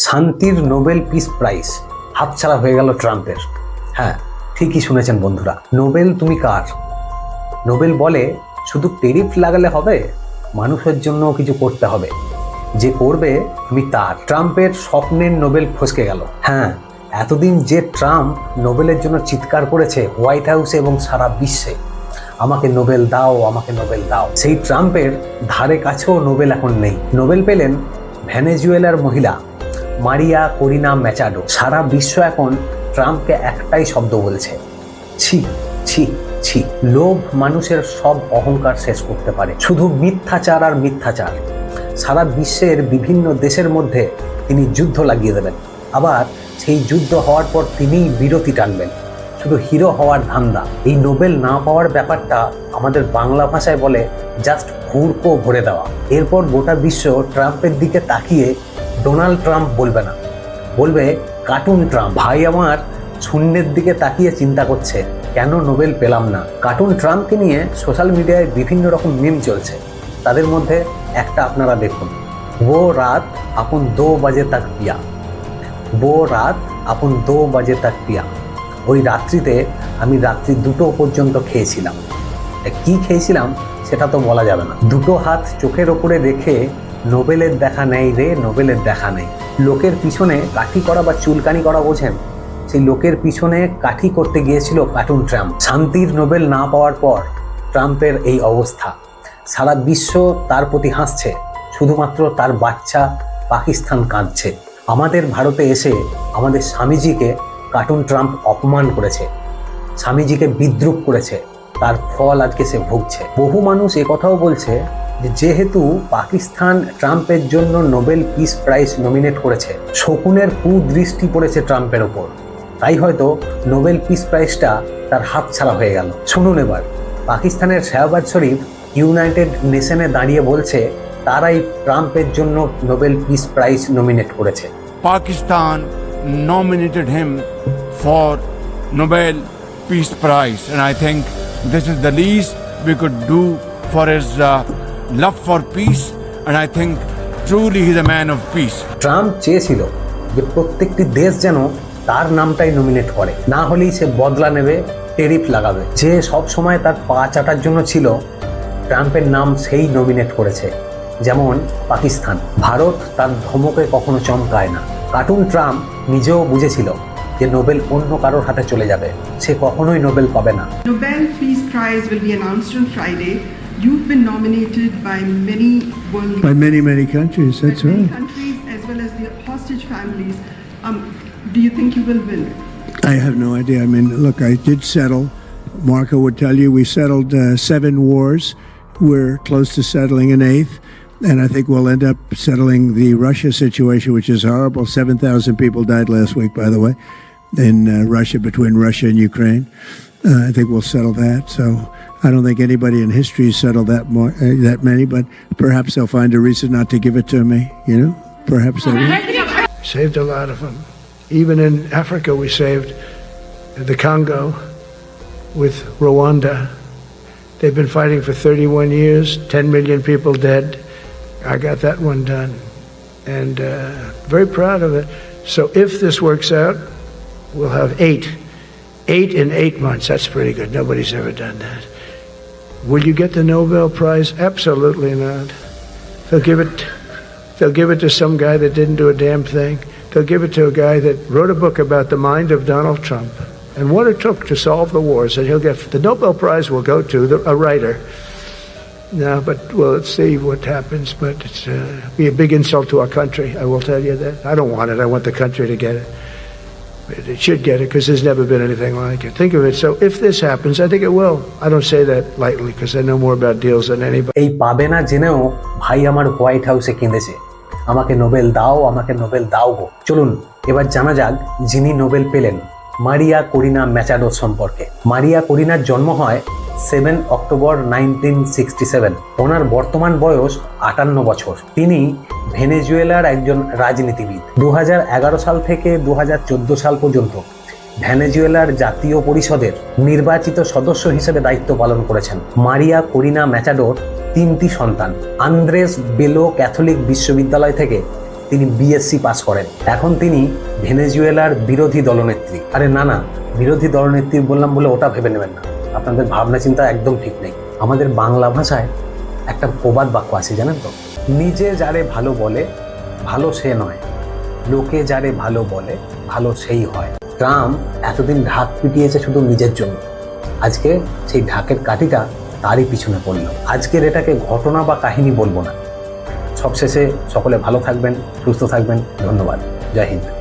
শান্তির Nobel peace prize হাতছাড়া হয়ে গেল ট্রাম্পের। হ্যাঁ, ঠিকই শুনেছেন বন্ধুরা। নোবেল তুমি কার? নোবেল বলে শুধু টেরিফ লাগালে হবে, মানুষের জন্য কিছু করতে হবে, যে করবে আমি তার। ট্রাম্পের স্বপ্নের নোবেল ফসকে গেল। হ্যাঁ, এতদিন যে ট্রাম্প নোবেলের জন্য চিৎকার করেছে হোয়াইট হাউসে এবং সারা বিশ্বে, আমাকে নোবেল দাও, আমাকে নোবেল দাও, সেই ট্রাম্পের ধারে কাছেও নোবেল এখন নেই। নোবেল পেলেন ভেনেজুয়েলার মহিলা মারিয়া করিনা ম্যাচাডো। সারা বিশ্ব এখন ট্রাম্পকে একটাই শব্দ বলছে, ছি ছি ছি। লোভ মানুষের সব অহংকার শেষ করতে পারে, শুধু মিথ্যাচার আর মিথ্যাচার। সারা বিশ্বের বিভিন্ন দেশের মধ্যে তিনি যুদ্ধ লাগিয়ে দেবেন, আবার সেই যুদ্ধ হওয়ার পর তিনিই বিরতি টানবেন, শুধু হিরো হওয়ার ধান্দা। এই নোবেল না পাওয়ার ব্যাপারটা আমাদের বাংলা ভাষায় বলে জাস্ট হুড়কো ভরে দেওয়া। এরপর গোটা বিশ্ব ট্রাম্পের দিকে তাকিয়ে ডোনাল্ড ট্রাম্প বলবে না, বলবে কার্টুন ট্রাম্প। ভাই আমার শূন্যের দিকে তাকিয়ে চিন্তা করছে কেন নোবেল পেলাম না। কার্টুন ট্রাম্পকে নিয়ে সোশ্যাল মিডিয়ায় বিভিন্ন রকম মিম চলছে, তাদের মধ্যে একটা আপনারা দেখুন, वो रात अपन 2 बजे तक पिया, वो रात अपन 2 बजे तक पिया। ওই রাত্রিতে আমি রাত্রি 2টো পর্যন্ত খেয়েছিলাম। কি খেয়েছিলাম সেটা তো বলা যাবে না। দুটো হাত চোখের ওপরে রেখে নোবেলের দেখা নেই রে, নোবেলের দেখা নেই। লোকের পিছনে কাঠি করা বা চুলকানি করা বোঝেন, সেই লোকের পিছনে কাঠি করতে গিয়েছিল কার্টুন ট্রাম্প। শান্তির নোবেল না পাওয়ার পর ট্রাম্পের এই অবস্থা। সারা বিশ্ব তার প্রতি হাসছে, শুধুমাত্র তার বাচ্চা পাকিস্তান কাঁদছে। আমাদের ভারতে এসে আমাদের স্বামীজিকে কার্টুন ট্রাম্প অপমান করেছে, স্বামীজিকে বিদ্রূপ করেছে, তার ফল আজকে সে ভুগছে। বহু মানুষ একথাও বলছে যে যেহেতু পাকিস্তান ট্রাম্পের জন্য নোবেল পিস প্রাইজ নমিনেট করেছে, শকুনের কুদৃষ্টি পড়েছে ট্রাম্পের ওপর, তাই হয়তো নোবেল পিস প্রাইজটা তার হাতছাড়া হয়ে গেল। শুনুন এবার, পাকিস্তানের শাহবাজ শরীফ ইউনাইটেড নেশনে দাঁড়িয়ে বলছে তারাই ট্রাম্পের জন্য নোবেল পিস প্রাইজ নমিনেট করেছে। Pakistan nominated him for Nobel Peace Prize, and I think this is the least we could do for his love for peace, and I think truly he's a man of peace. Trump চেয়েছিল যে প্রত্যেকটি দেশ যেন তার নামটাই nominate করে, না হলেই সে বদলা নেবে, টেরিফ লাগাবে। যে সব সময় তার পা চাটার জন্য ছিল, ট্রাম্পের নাম সেই নমিনেট করেছে। যেমন পাকিস্তান। ভারত তার ধমকে কখনো চমকায় না। কার্টুন ট্রাম্প নিজেও বুঝেছিল যে নোবেল অন্য কারোর হাতে চলে যাবে, সে কখনোই নোবেল পাবে না। Nobel Peace Prize will be announced on Friday. You've been nominated by many world leaders. By many countries, that's by many right. countries as well as the hostage families. Do you think you will win? I have no idea. I mean, look, I did settle. Marco would tell you we settled 7 wars. We're close to settling an 8th. And I think we'll end up settling the Russia situation, which is horrible. 7,000 people died last week, by the way, in Russia, between Russia and Ukraine. I think we'll settle that. So I don't think anybody in history has settled that many, but perhaps they'll find a reason not to give it to me, you know? Perhaps they will. Saved a lot of them. Even in Africa, we saved the Congo with Rwanda. They've been fighting for 31 years, 10 million people dead. I got that one done, and very proud of it. So if this works out, we'll have 8 in 8 months. That's pretty good. Nobody's ever done that. Will you get the Nobel Prize? Absolutely not. They'll give it to some guy that didn't do a damn thing. They'll give it to a guy that wrote a book about the mind of Donald Trump and what it took to solve the wars, and he'll get the Nobel Prize will go to a writer. No, but well, let's see what happens. But it's be a big insult to our country. I will tell you that. I don't want it. I want the country to get it. But it should get it because there's never been anything like it. Think of it. So if this happens, I think it will. I don't say that lightly because I know more about deals than anybody. এই পাবে না জেনেও ভাই আমার white হাউসে কেঁদেছে, আমাকে Nobel দাও, আমাকে নোবেল দাও গো। চলুন এবার জানা যাক যিনি নোবেল পেলেন, মারিয়া করিনা ম্যাচাডো সম্পর্কে। মারিয়া করিনার জন্ম হয় 7 অক্টোবর 1967। ওনার বর্তমান বয়স 58 বছর। তিনি ভেনেজুয়েলার একজন রাজনীতিবিদ। 2011 সাল থেকে 2014 সাল পর্যন্ত ভেনেজুয়েলার জাতীয় পরিষদের নির্বাচিত সদস্য হিসেবে দায়িত্ব পালন করেছেন। মারিয়া করিনা ম্যাচাডোর 3টি সন্তান। আন্দ্রেস বেলো ক্যাথলিক বিশ্ববিদ্যালয় থেকে তিনি বিএসসি পাস করেন। এখন তিনি ভেনেজুয়েলার বিরোধী দলনেত্রী। আরে না না, বিরোধী দলনেত্রী বললাম বলে ওটা ভেবে নেবেন না, আপনাদের ভাবনা চিন্তা একদম ঠিক নেই। আমাদের বাংলা ভাষায় একটা প্রবাদ বাক্য আছে জানেন তো, নিজে যারে ভালো বলে ভালো সে নয়, লোকে যারে ভালো বলে ভালো সেই হয়। ট্রাম্প এতদিন ঢাক পিটিয়েছে শুধু নিজের জন্য, আজকে সেই ঢাকের কাঠিটা তারই পিছনে পড়ল। আজকের এটাকে ঘটনা বা কাহিনী বলবো না। সবশেষে সকলে ভালো থাকবেন, সুস্থ থাকবেন। ধন্যবাদ। জয় হিন্দ।